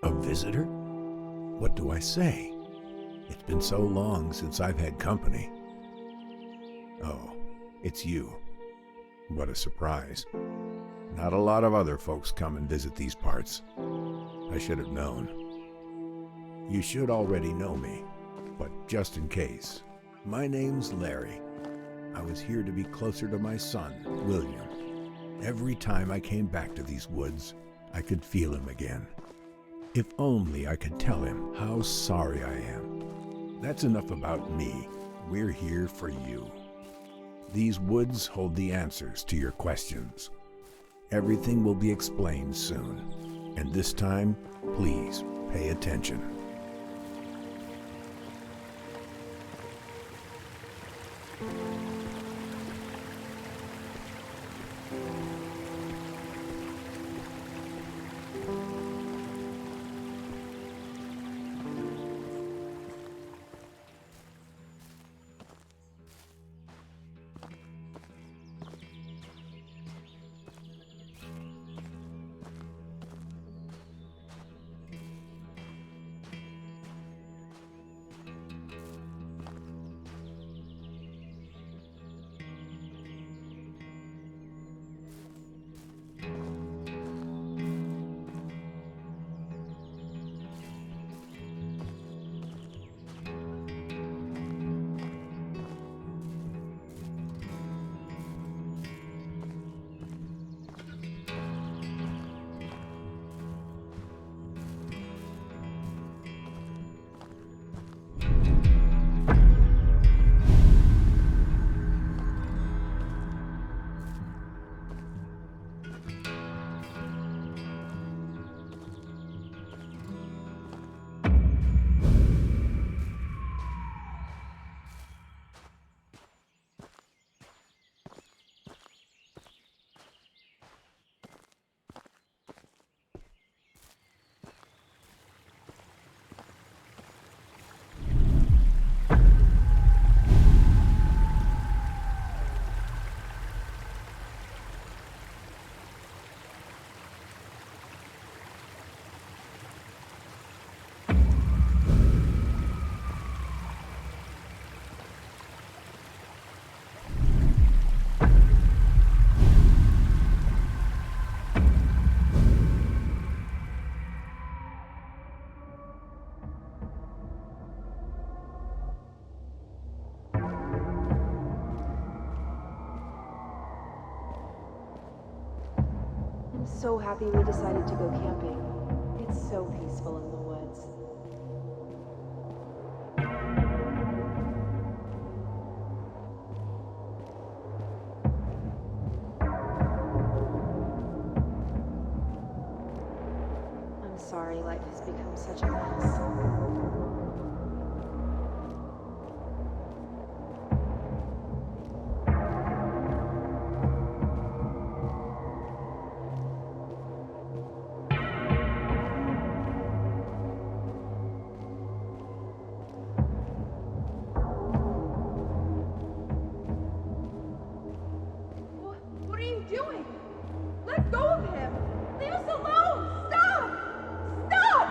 A visitor? What do I say? It's been so long since I've had company. Oh, it's you. What a surprise. Not a lot of other folks come and visit these parts. I should have known. You should already know me, but just in case, my name's Larry. I was here to be closer to my son, William. Every time I came back to these woods, I could feel him again. If only I could tell him how sorry I am. That's enough about me. We're here for you. These woods hold the answers to your questions. Everything will be explained soon. And this time, please pay attention. I'm so happy we decided to go camping. It's so peaceful in the woods. I'm sorry life has become such a mess. Doing? Let go of him! Leave us alone! Stop! Stop!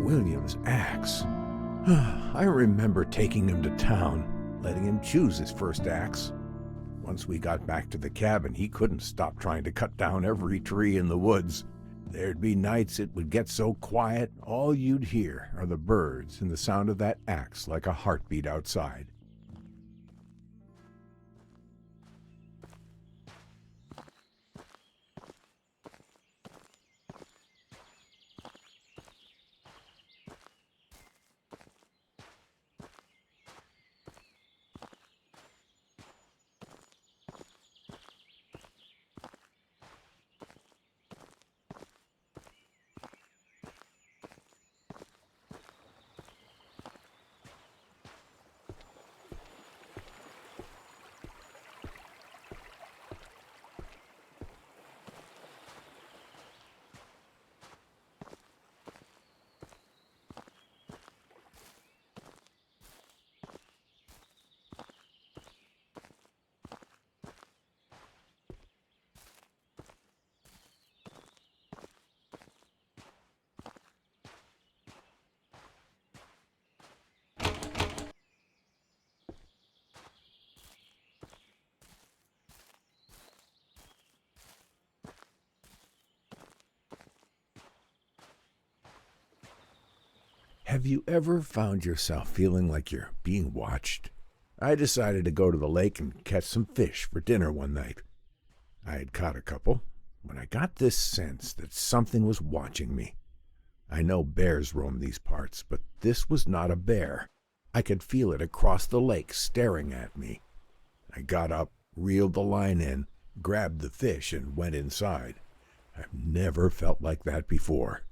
William's axe. I remember taking him to town, letting him choose his first axe. Once we got back to the cabin, he couldn't stop trying to cut down every tree in the woods. There'd be nights it would get so quiet, all you'd hear are the birds and the sound of that axe like a heartbeat outside. Have you ever found yourself feeling like you're being watched? I decided to go to the lake and catch some fish for dinner one night. I had caught a couple when I got this sense that something was watching me. I know bears roam these parts, but this was not a bear. I could feel it across the lake staring at me. I got up, reeled the line in, grabbed the fish, and went inside. I've never felt like that before.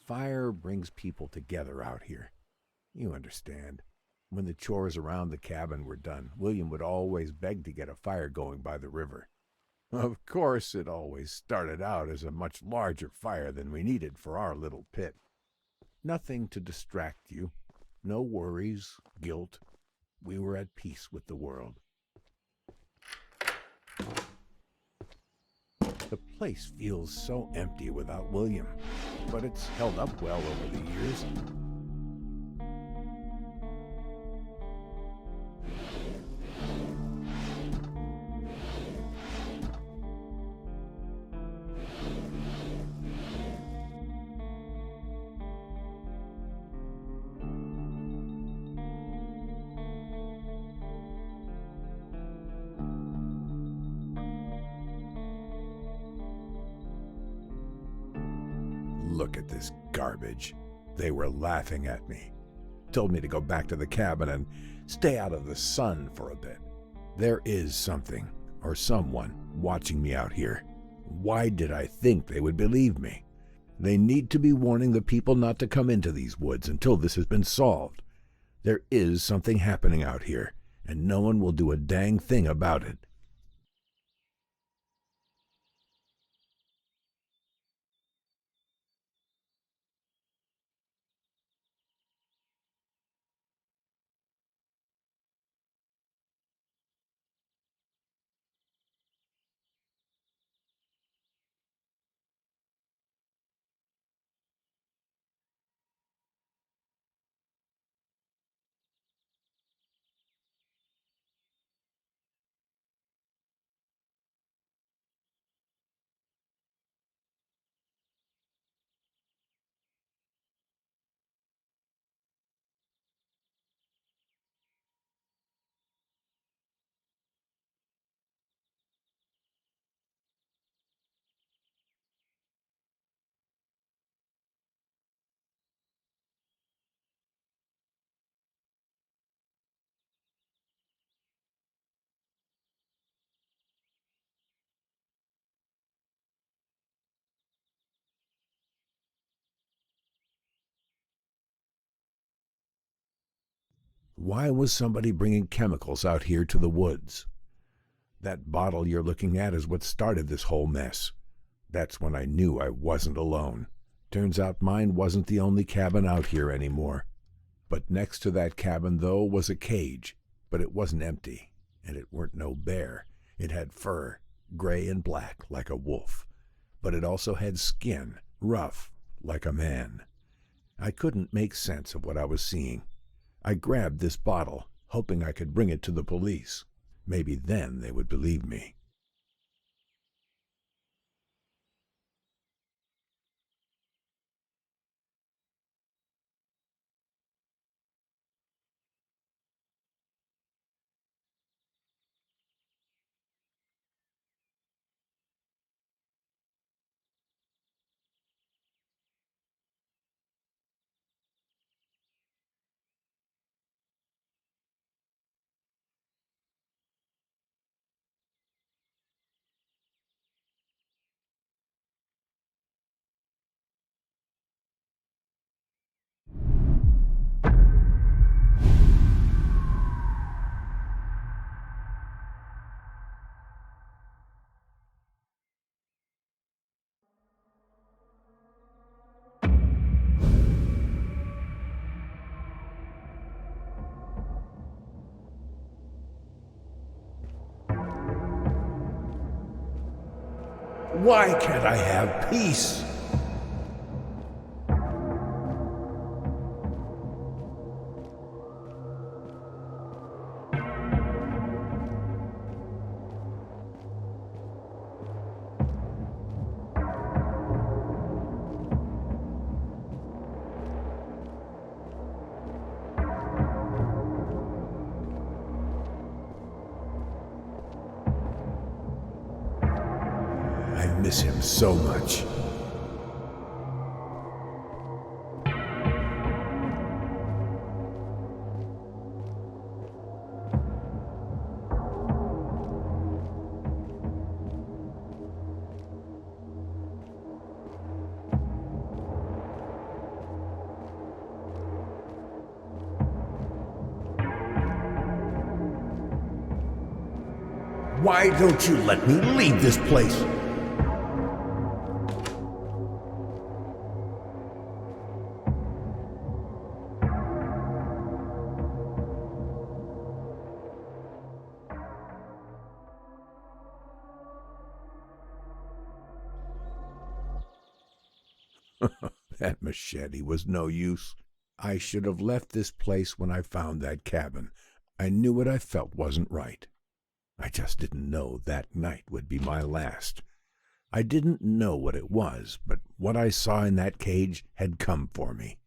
Fire brings people together out here. You understand. When the chores around the cabin were done, William would always beg to get a fire going by the river. Of course, it always started out as a much larger fire than we needed for our little pit. Nothing to distract you. No worries, guilt. We were at peace with the world. The place feels so empty without William, but it's held up well over the years. Look at this garbage. They were laughing at me. Told me to go back to the cabin and stay out of the sun for a bit. There is something, or someone, watching me out here. Why did I think they would believe me? They need to be warning the people not to come into these woods until this has been solved. There is something happening out here, and no one will do a dang thing about it. Why was somebody bringing chemicals out here to the woods? That bottle you're looking at is what started this whole mess. That's when I knew I wasn't alone. Turns out mine wasn't the only cabin out here anymore. But next to that cabin, though, was a cage. But it wasn't empty, and it weren't no bear. It had fur, gray and black like a wolf. But it also had skin, rough like a man. I couldn't make sense of what I was seeing. I grabbed this bottle, hoping I could bring it to the police. Maybe then they would believe me. Why can't I have peace? I miss him so much. Why don't you let me leave this place? That machete was no use. I should have left this place when I found that cabin. I knew what I felt wasn't right. I just didn't know that night would be my last. I didn't know what it was, but what I saw in that cage had come for me.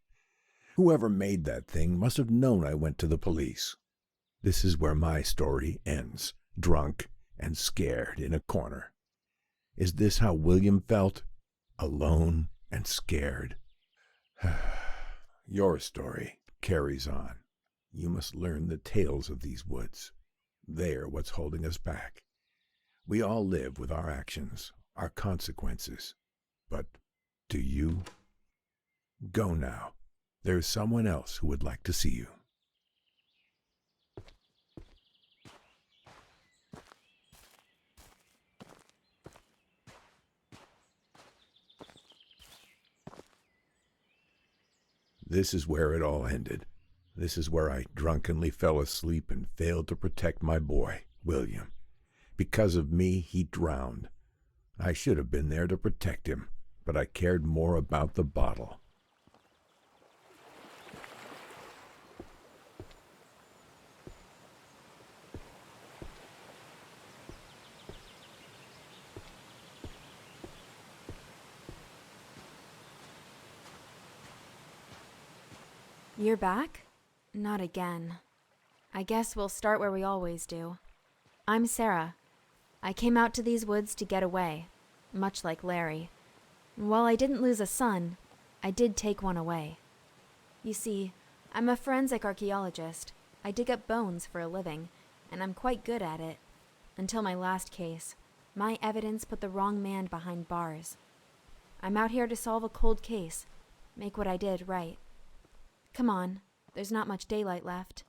Whoever made that thing must have known I went to the police. This is where my story ends, drunk and scared in a corner. Is this how William felt? Alone and scared? Your story carries on. You must learn the tales of these woods. They're what's holding us back. We all live with our actions, our consequences. But do you? Go now. There's someone else who would like to see you. This is where it all ended. This is where I drunkenly fell asleep and failed to protect my boy, William. Because of me, he drowned. I should have been there to protect him, but I cared more about the bottle. You're back? Not again. I guess we'll start where we always do. I'm Sarah. I came out to these woods to get away, much like Larry. While I didn't lose a son, I did take one away. You see, I'm a forensic archaeologist. I dig up bones for a living, and I'm quite good at it. Until my last case, my evidence put the wrong man behind bars. I'm out here to solve a cold case, make what I did right. Come on, there's not much daylight left.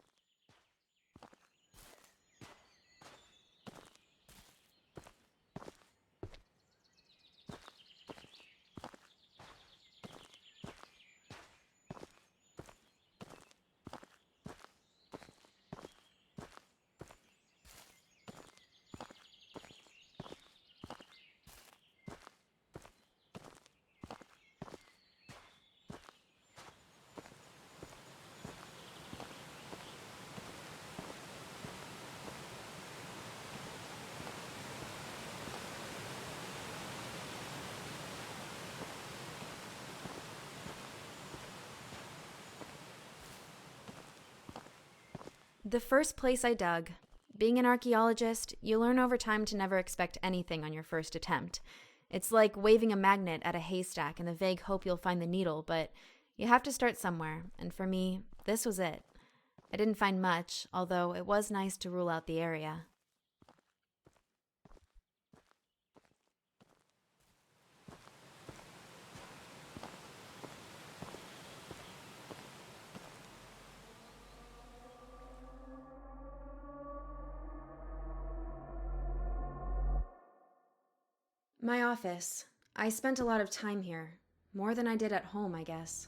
The first place I dug. Being an archaeologist, you learn over time to never expect anything on your first attempt. It's like waving a magnet at a haystack in the vague hope you'll find the needle, but you have to start somewhere, and for me, this was it. I didn't find much, although it was nice to rule out the area. My office. I spent a lot of time here. More than I did at home, I guess.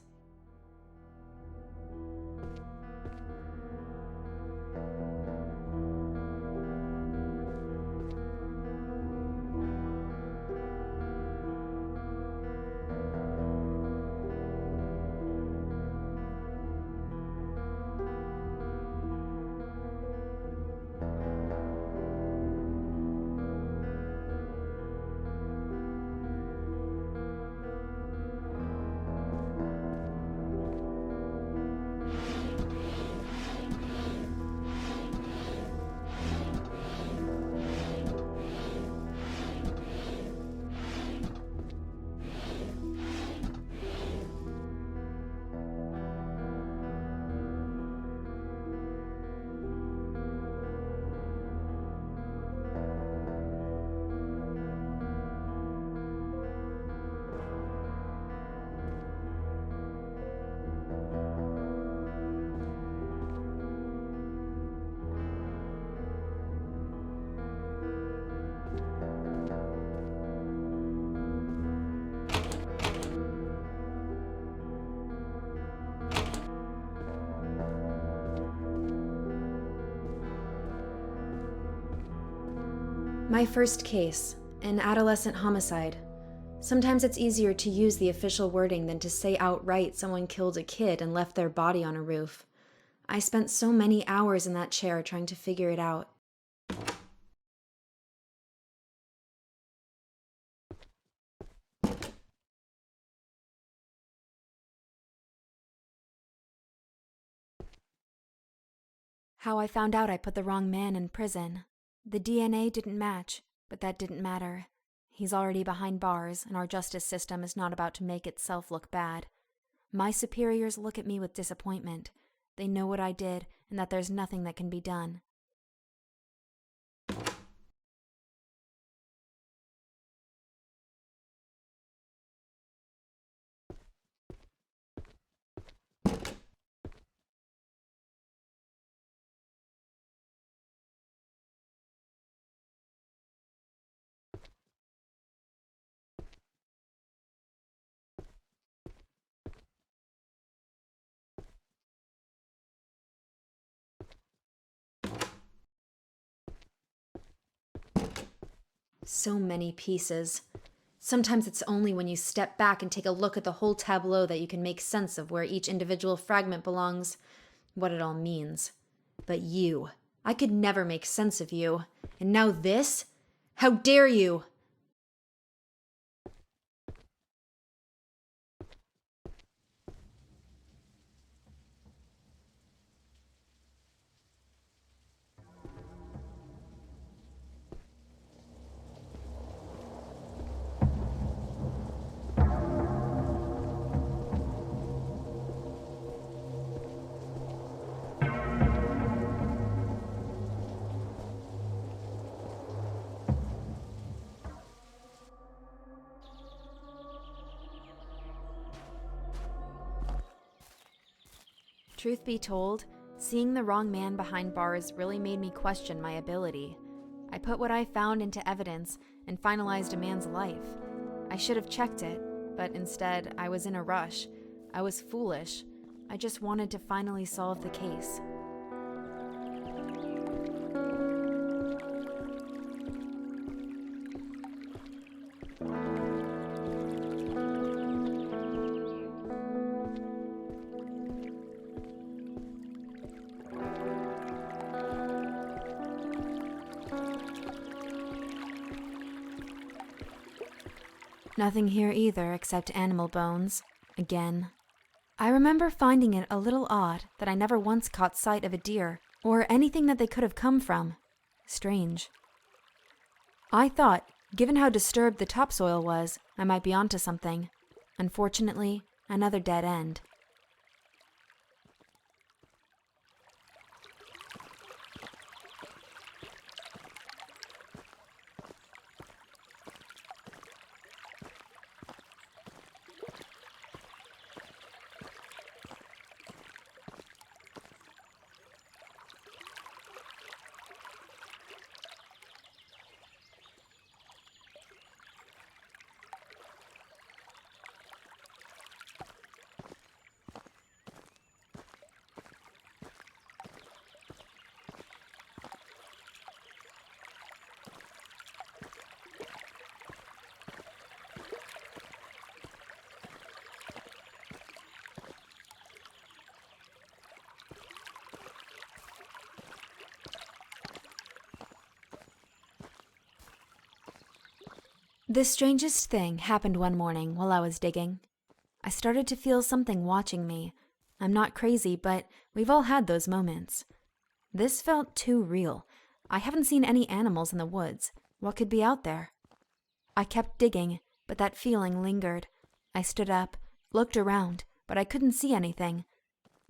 My first case, an adolescent homicide. Sometimes it's easier to use the official wording than to say outright someone killed a kid and left their body on a roof. I spent so many hours in that chair trying to figure it out. How I found out I put the wrong man in prison. The DNA didn't match, but that didn't matter. He's already behind bars, and our justice system is not about to make itself look bad. My superiors look at me with disappointment. They know what I did, and that there's nothing that can be done. So many pieces. Sometimes it's only when you step back and take a look at the whole tableau that you can make sense of where each individual fragment belongs, what it all means. But you, I could never make sense of you. And now this? How dare you? Truth be told, seeing the wrong man behind bars really made me question my ability. I put what I found into evidence and finalized a man's life. I should have checked it, but instead I was in a rush. I was foolish. I just wanted to finally solve the case. Nothing here either except animal bones. Again. I remember finding it a little odd that I never once caught sight of a deer, or anything that they could have come from. Strange. I thought, given how disturbed the topsoil was, I might be onto something. Unfortunately, another dead end. The strangest thing happened one morning while I was digging. I started to feel something watching me. I'm not crazy, but we've all had those moments. This felt too real. I haven't seen any animals in the woods. What could be out there? I kept digging, but that feeling lingered. I stood up, looked around, but I couldn't see anything.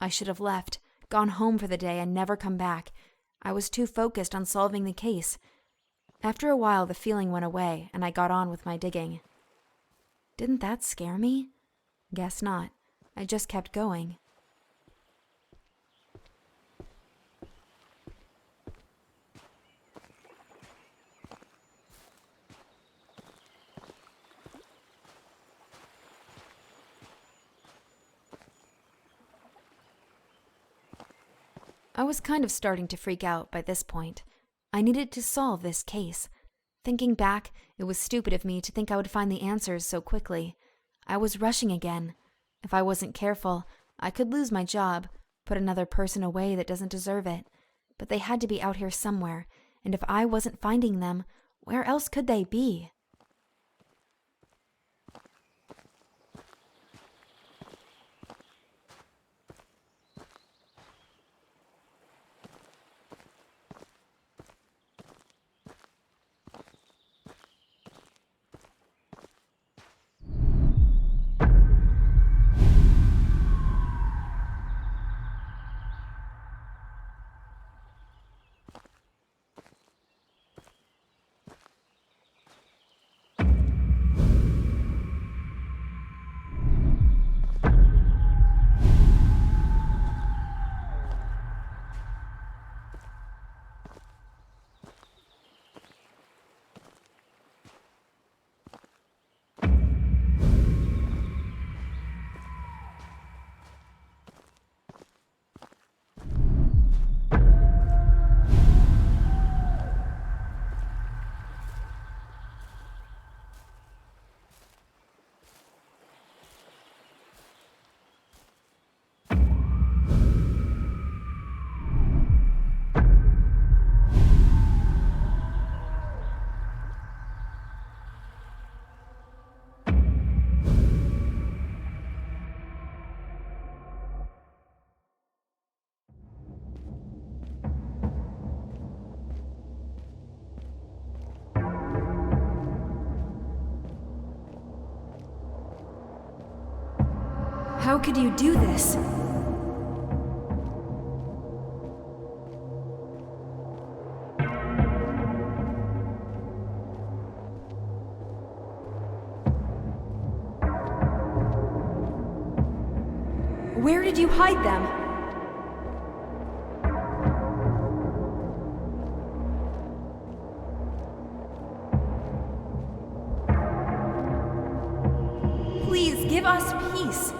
I should have left, gone home for the day and never come back. I was too focused on solving the case. After a while, the feeling went away, and I got on with my digging. Didn't that scare me? Guess not. I just kept going. I was kind of starting to freak out by this point. I needed to solve this case. Thinking back, it was stupid of me to think I would find the answers so quickly. I was rushing again. If I wasn't careful, I could lose my job, put another person away that doesn't deserve it. But they had to be out here somewhere, and if I wasn't finding them, where else could they be? How could you do this? Where did you hide them? Please give us peace.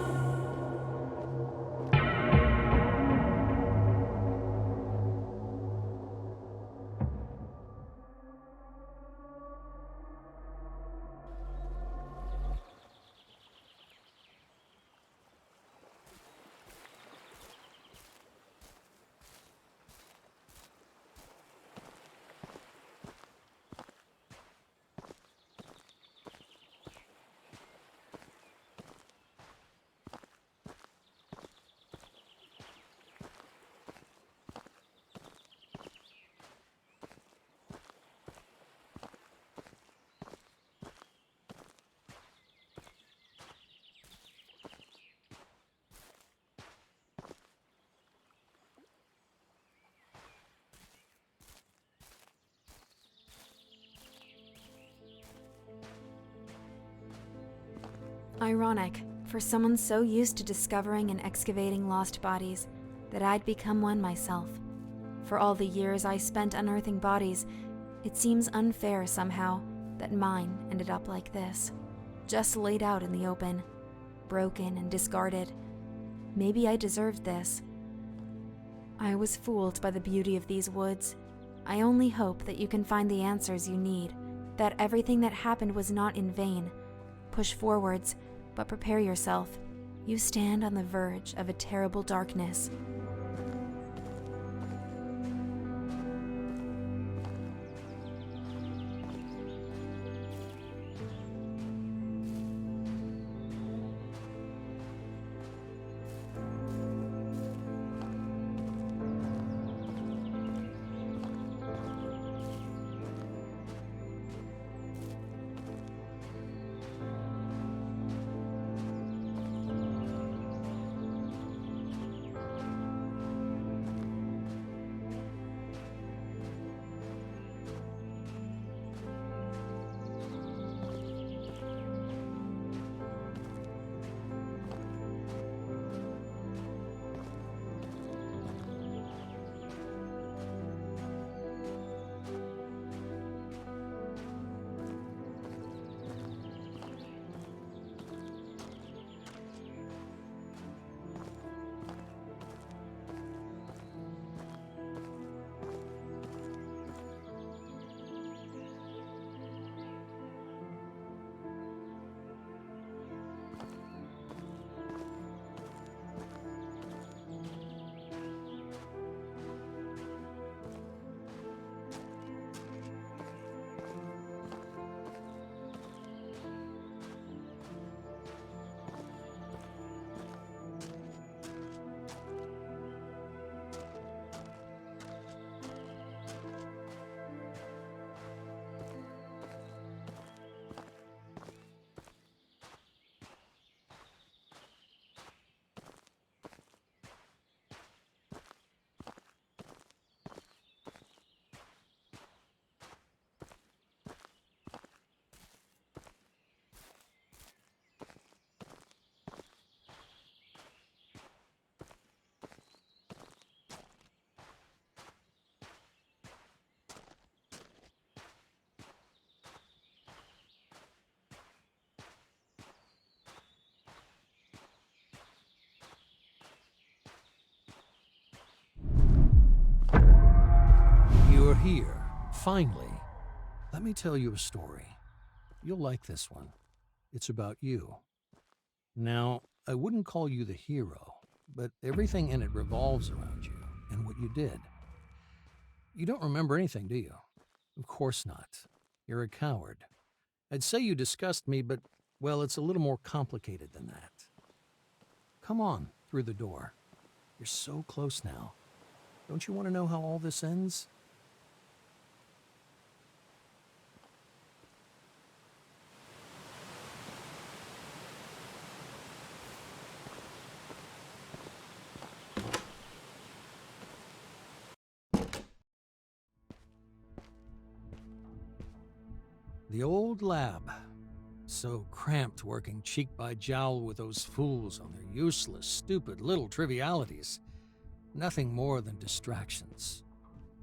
Ironic, for someone so used to discovering and excavating lost bodies, that I'd become one myself. For all the years I spent unearthing bodies, it seems unfair somehow that mine ended up like this, just laid out in the open, broken and discarded. Maybe I deserved this. I was fooled by the beauty of these woods. I only hope that you can find the answers you need, that everything that happened was not in vain. Push forwards, but prepare yourself. You stand on the verge of a terrible darkness. You're here, finally. Let me tell you a story. You'll like this one. It's about you. Now, I wouldn't call you the hero, but everything in it revolves around you and what you did. You don't remember anything, do you? Of course not. You're a coward. I'd say you disgust me, but, well, it's a little more complicated than that. Come on, through the door. You're so close now. Don't you want to know how all this ends? The old lab. So cramped working cheek by jowl with those fools on their useless, stupid little trivialities. Nothing more than distractions.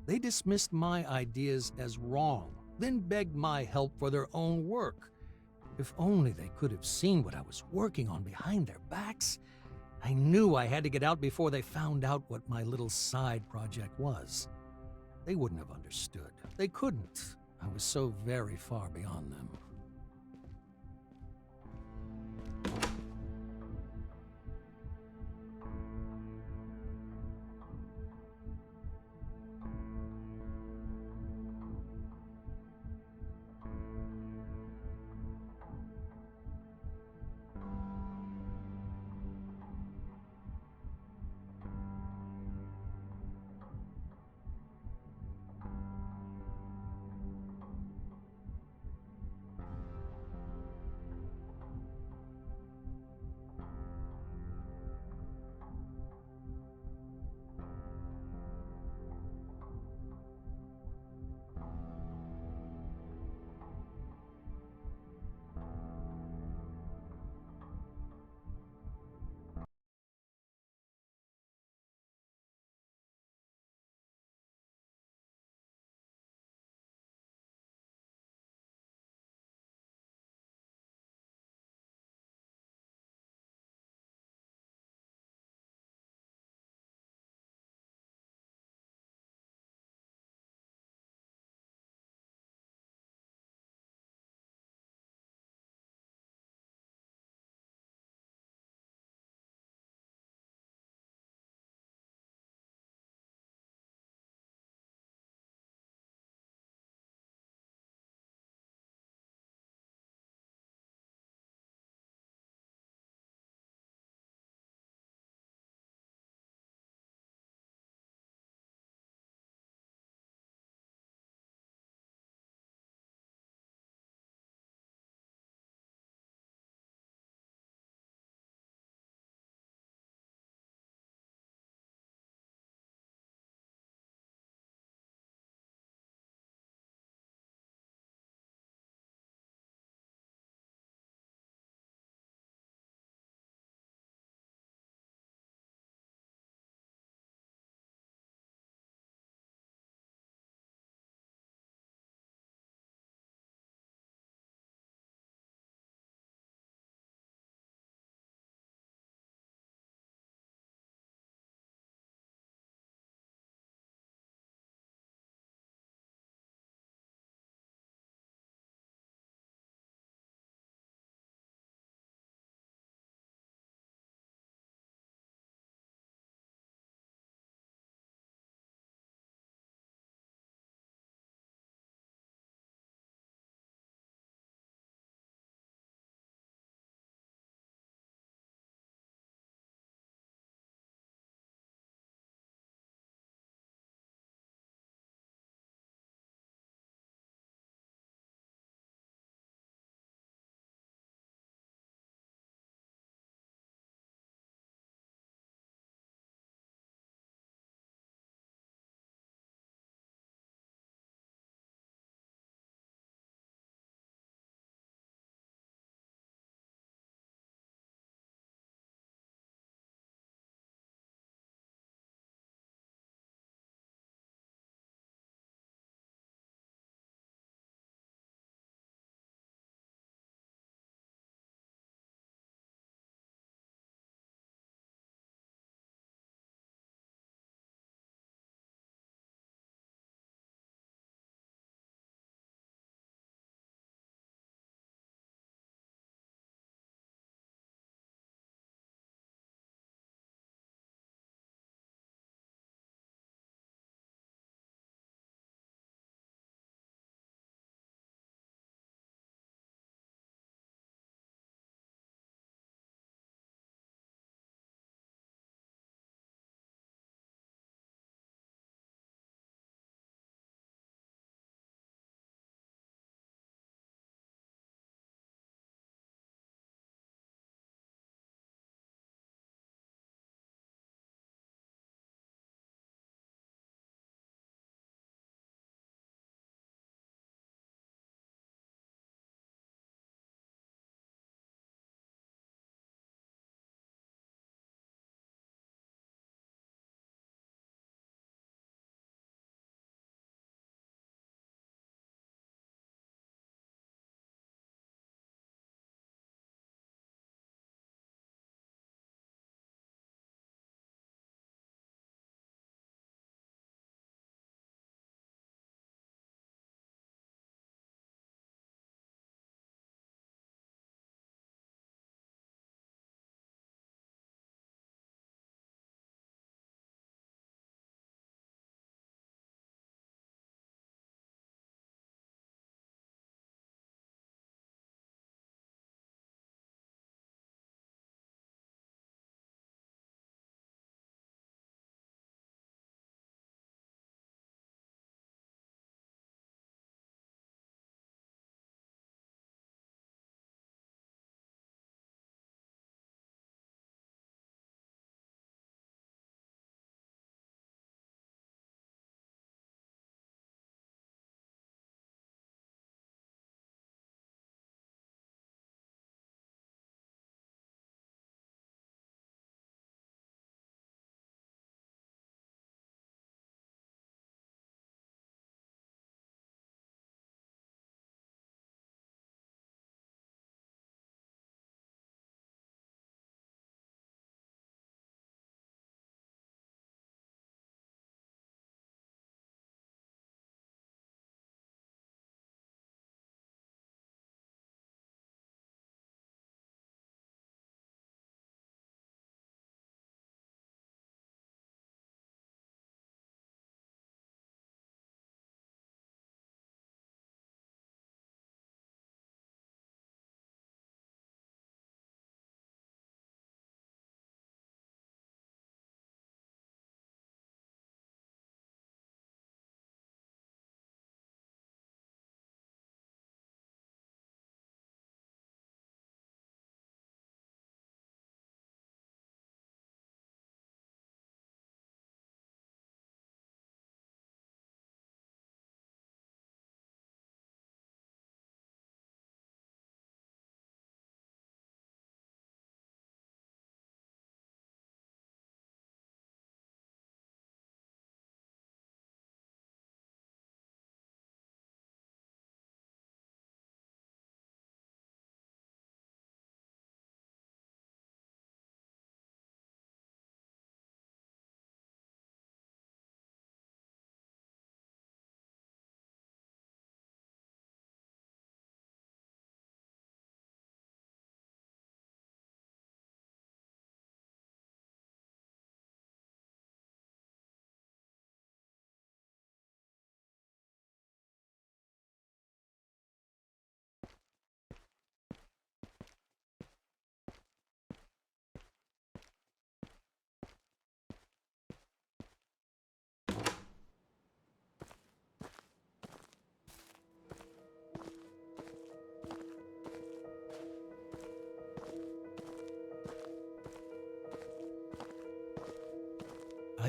They dismissed my ideas as wrong, then begged my help for their own work. If only they could have seen what I was working on behind their backs. I knew I had to get out before they found out what my little side project was. They wouldn't have understood. They couldn't. I was so very far beyond them.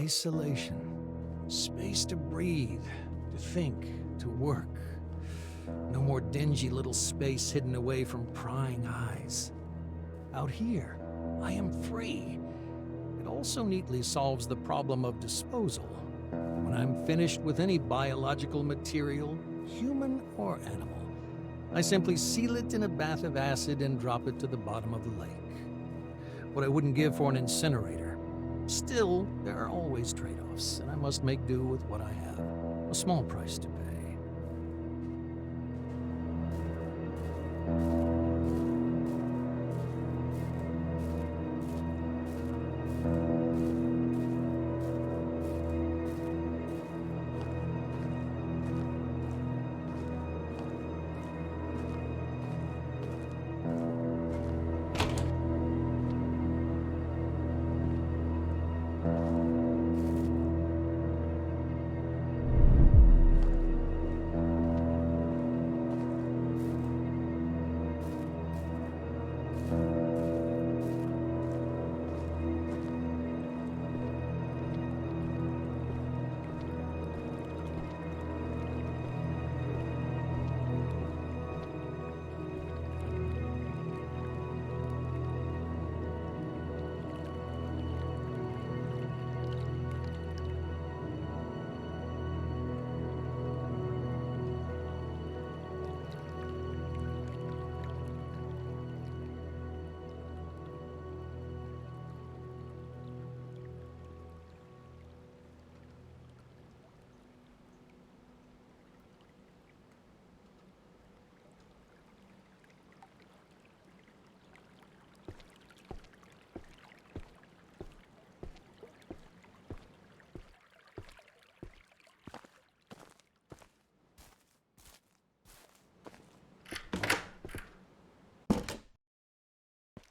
isolation, space to breathe, to think, to work. No more dingy little space hidden away from prying eyes. Out here, I am free. It also neatly solves the problem of disposal. When I'm finished with any biological material, human or animal, I simply seal it in a bath of acid and drop it to the bottom of the lake. What I wouldn't give for an incinerator. Still, there are always trade-offs, and I must make do with what I have. A small price to pay.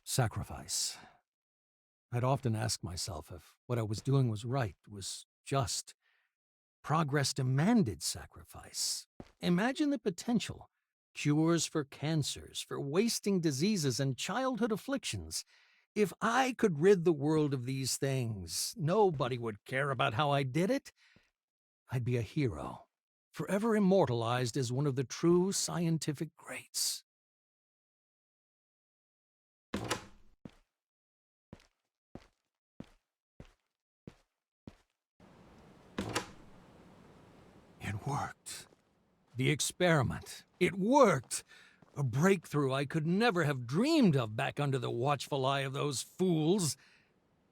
Sacrifice. I'd often ask myself if what I was doing was right, was just. Progress demanded sacrifice. Imagine the potential. Cures for cancers, for wasting diseases and childhood afflictions. If I could rid the world of these things, nobody would care about how I did it. I'd be a hero, forever immortalized as one of the true scientific greats. It worked. The experiment. It worked. A breakthrough I could never have dreamed of back under the watchful eye of those fools.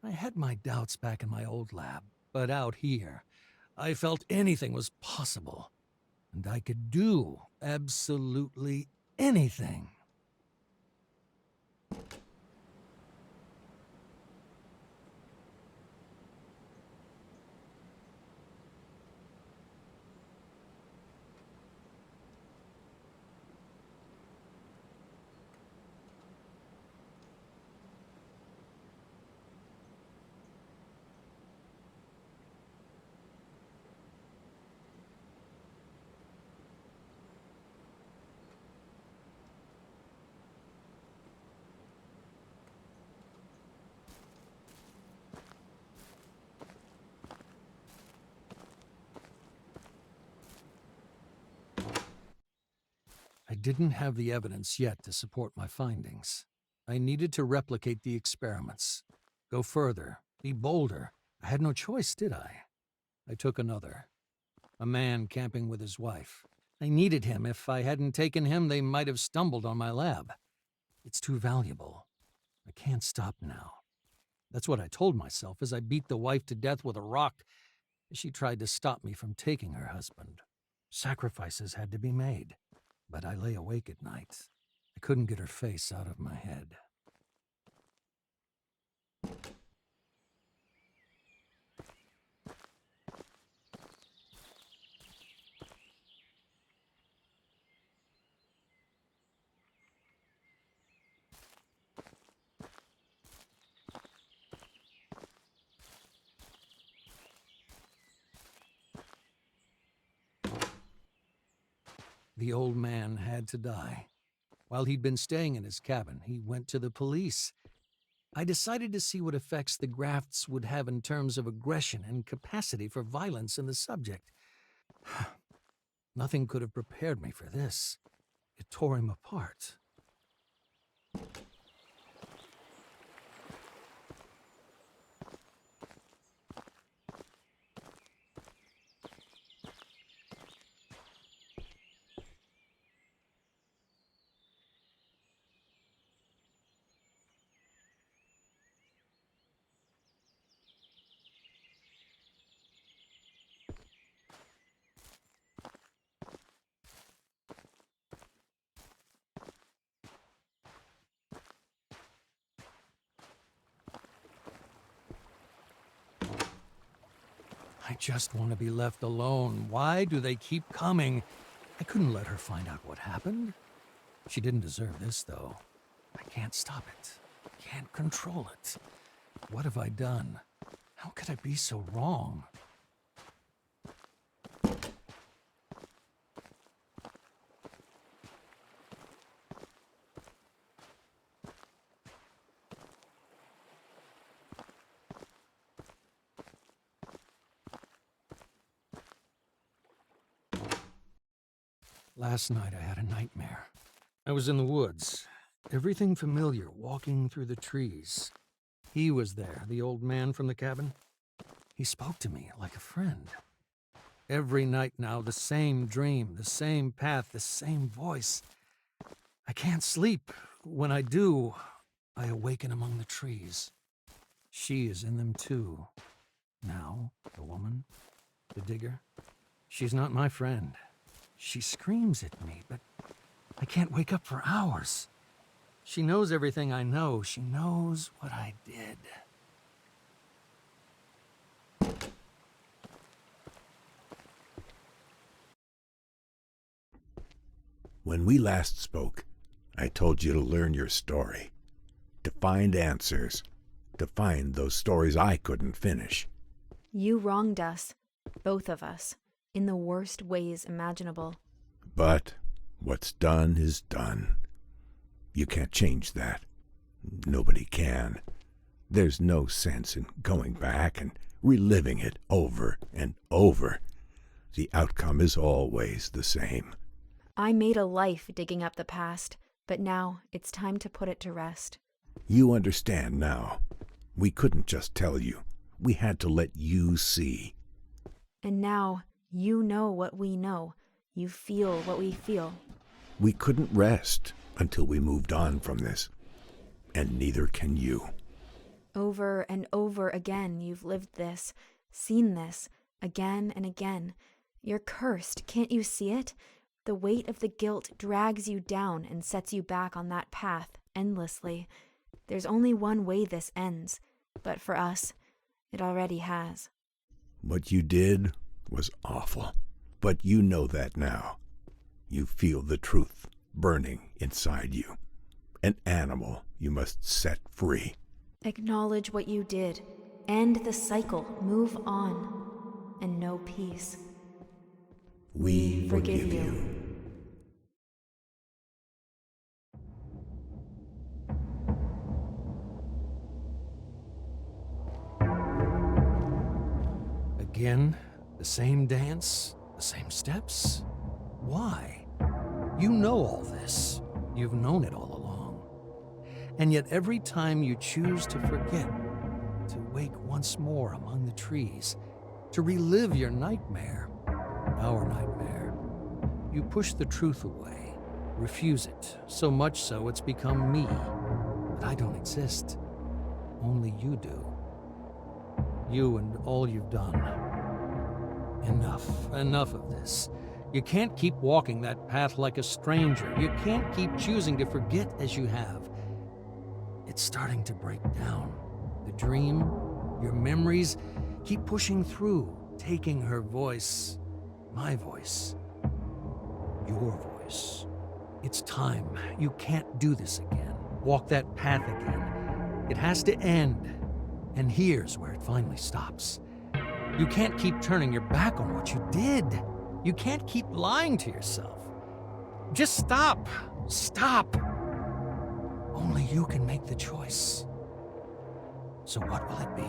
I had my doubts back in my old lab, but out here, I felt anything was possible. And I could do absolutely anything. I didn't have the evidence yet to support my findings. I needed to replicate the experiments. Go further, be bolder. I had no choice, did I? I took another. A man camping with his wife. I needed him. If I hadn't taken him, they might have stumbled on my lab. It's too valuable. I can't stop now. That's what I told myself as I beat the wife to death with a rock as she tried to stop me from taking her husband. Sacrifices had to be made. But I lay awake at night. I couldn't get her face out of my head. The old man had to die. While he'd been staying in his cabin, he went to the police. I decided to see what effects the grafts would have in terms of aggression and capacity for violence in the subject. Nothing could have prepared me for this. It tore him apart. I just want to be left alone. Why do they keep coming? I couldn't let her find out what happened. She didn't deserve this, though. I can't stop it. Can't control it. What have I done? How could I be so wrong? Last night I had a nightmare. I was in the woods, everything familiar, walking through the trees. He was there, the old man from the cabin. He spoke to me like a friend. Every night now, the same dream, the same path, the same voice. I can't sleep. When I do, I awaken among the trees. She is in them too. Now, the woman, the digger, she's not my friend. She screams at me, but I can't wake up for hours. She knows everything I know. She knows what I did. When we last spoke, I told you to learn your story, to find answers, to find those stories I couldn't finish. You wronged us, both of us, in the worst ways imaginable. But what's done is done. You can't change that. Nobody can. There's no sense in going back and reliving it over and over. The outcome is always the same. I made a life digging up the past, but now it's time to put it to rest. You understand now. We couldn't just tell you. We had to let you see. And now you know what we know. You feel what we feel. We couldn't rest until we moved on from this. And neither can you. Over and over again you've lived this, seen this, again and again. You're cursed, can't you see it? The weight of the guilt drags you down and sets you back on that path endlessly. There's only one way this ends, but for us, it already has. What you did was awful, but you know that now. You feel the truth burning inside you. An animal you must set free. Acknowledge what you did. End the cycle. Move on. And know peace. We forgive you. Again, the same dance, the same steps? Why? You know all this. You've known it all along. And yet every time you choose to forget, to wake once more among the trees, to relive your nightmare, our nightmare, you push the truth away, refuse it, so much so it's become me. But I don't exist. Only you do. You and all you've done. Enough of this. You can't keep walking that path like a stranger. You can't keep choosing to forget as you have. It's starting to break down. The dream, your memories, keep pushing through, taking her voice, my voice, your voice. It's time. You can't do this again. Walk that path again. It has to end. And here's where it finally stops. You can't keep turning your back on what you did. You can't keep lying to yourself. Just stop. Stop. Only you can make the choice. So what will it be?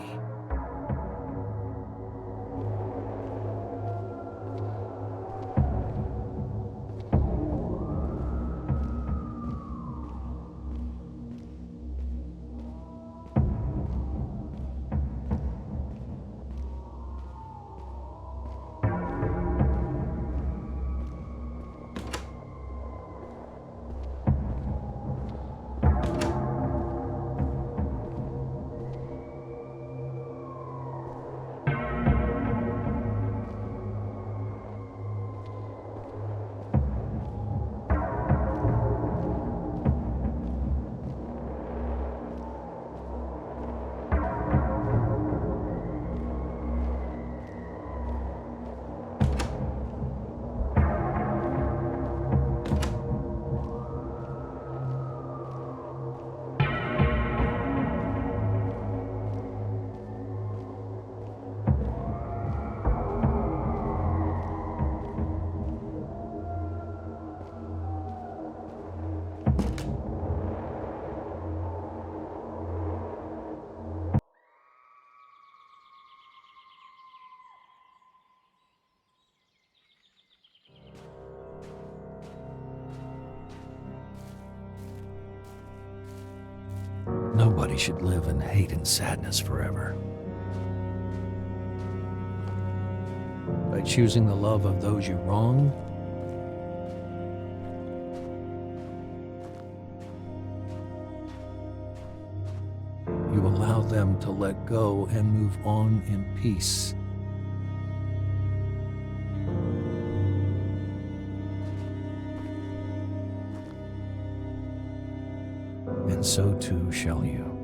Nobody should live in hate and sadness forever. By choosing the love of those you wrong, you allow them to let go and move on in peace. And so too shall you.